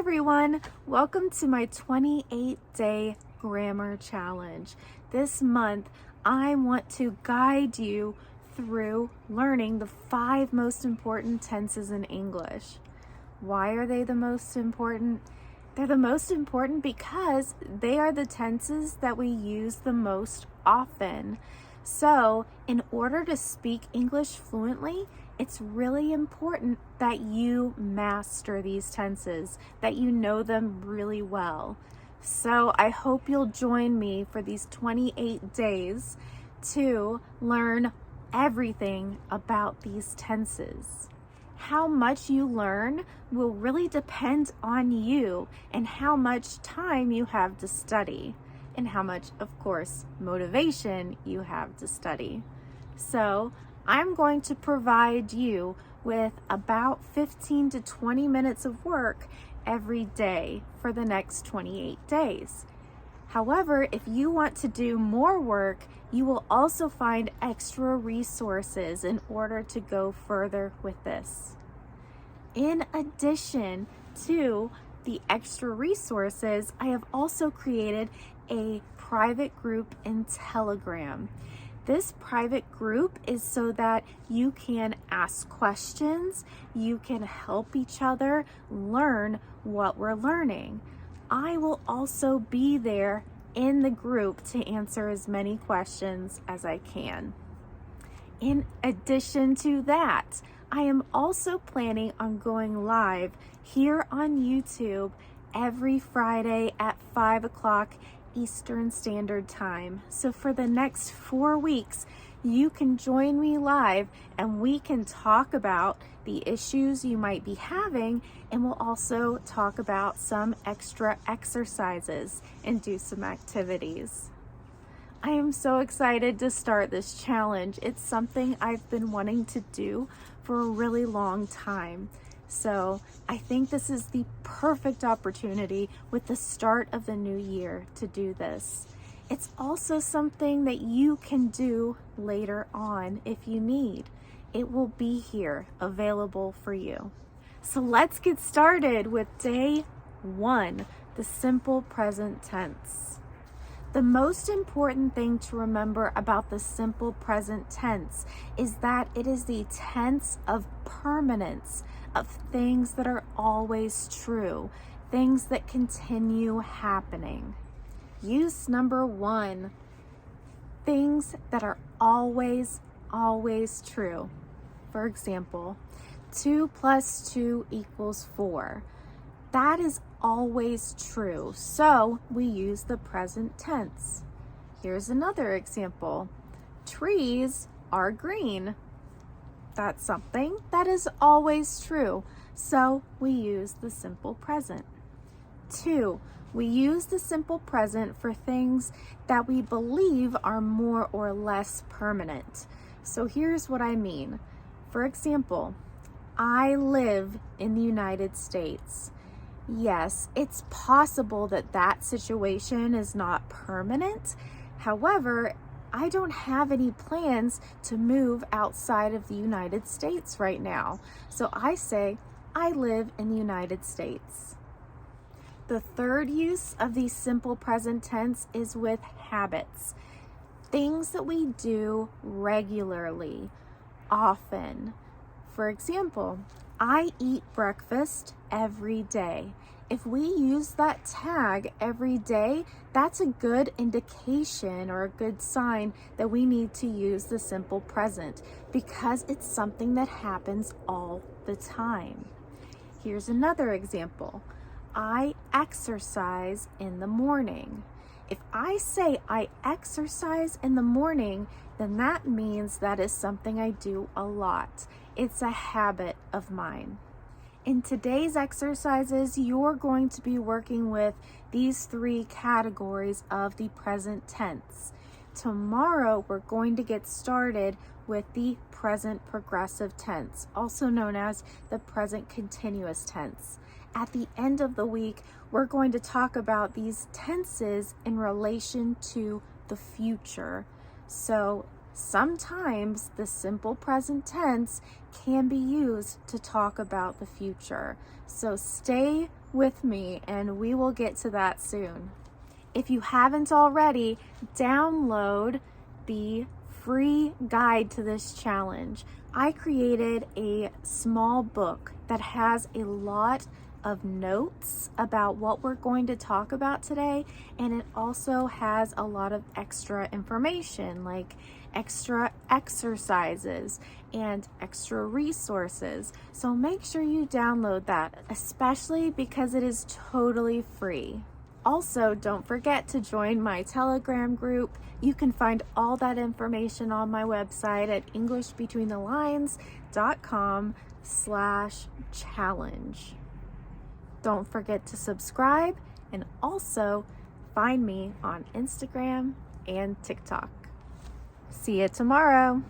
everyone, welcome to my 28-day grammar challenge. This month, I want to guide you through learning the 5 most important tenses in English. Why are they the most important? They're the most important because they are the tenses that we use the most often. So, in order to speak English fluently, it's really important that you master these tenses, that you know them really well. So I hope you'll join me for these 28 days to learn everything about these tenses. How much you learn will really depend on you and how much time you have to study, and how much, of course, motivation you have to study. So I'm going to provide you with about 15 to 20 minutes of work every day for the next 28 days. However, if you want to do more work, you will also find extra resources in order to go further with this. In addition to the extra resources, I have also created a private group in Telegram. This private group is so that you can ask questions, you can help each other learn what we're learning. I will also be there in the group to answer as many questions as I can. In addition to that, I am also planning on going live here on YouTube every Friday at 5 o'clock Eastern Standard Time. So for the next 4 weeks, you can join me live and we can talk about the issues you might be having, and we'll also talk about some extra exercises and do some activities. I am so excited to start this challenge. It's something I've been wanting to do for a really long time. So I think this is the perfect opportunity with the start of the new year to do this. It's also something that you can do later on if you need. It will be here available for you. So let's get started with day 1, the simple present tense. The most important thing to remember about the simple present tense is that it is the tense of permanence, of things that are always true, things that continue happening. Use number 1, things that are always true. For example, 2 plus 2 equals 4. That is always true, so we use the present tense. Here's another example. Trees are green. That's something that is always true, so we use the simple present. 2, we use the simple present for things that we believe are more or less permanent. So here's what I mean. For example, I live in the United States. Yes, it's possible that that situation is not permanent. However, I don't have any plans to move outside of the United States right now. So I say, I live in the United States. The third use of the simple present tense is with habits. Things that we do regularly, often. For example, I eat breakfast every day. If we use that tag every day, that's a good indication or a good sign that we need to use the simple present because it's something that happens all the time. Here's another example. I exercise in the morning. If I say I exercise in the morning, then that means that is something I do a lot. It's a habit of mine. In today's exercises, you're going to be working with these 3 categories of the present tense. Tomorrow, we're going to get started with the present progressive tense, also known as the present continuous tense. At the end of the week, we're going to talk about these tenses in relation to the future. So sometimes the simple present tense can be used to talk about the future. So stay with me, and we will get to that soon. If you haven't already, download the free guide to this challenge. I created a small book that has a lot of notes about what we're going to talk about today, and it also has a lot of extra information like extra exercises and extra resources. So make sure you download that, especially because it is totally free. Also, don't forget to join my Telegram group. You can find all that information on my website at EnglishBetweenTheLines.com/challenge. Don't forget to subscribe and also find me on Instagram and TikTok. See you tomorrow.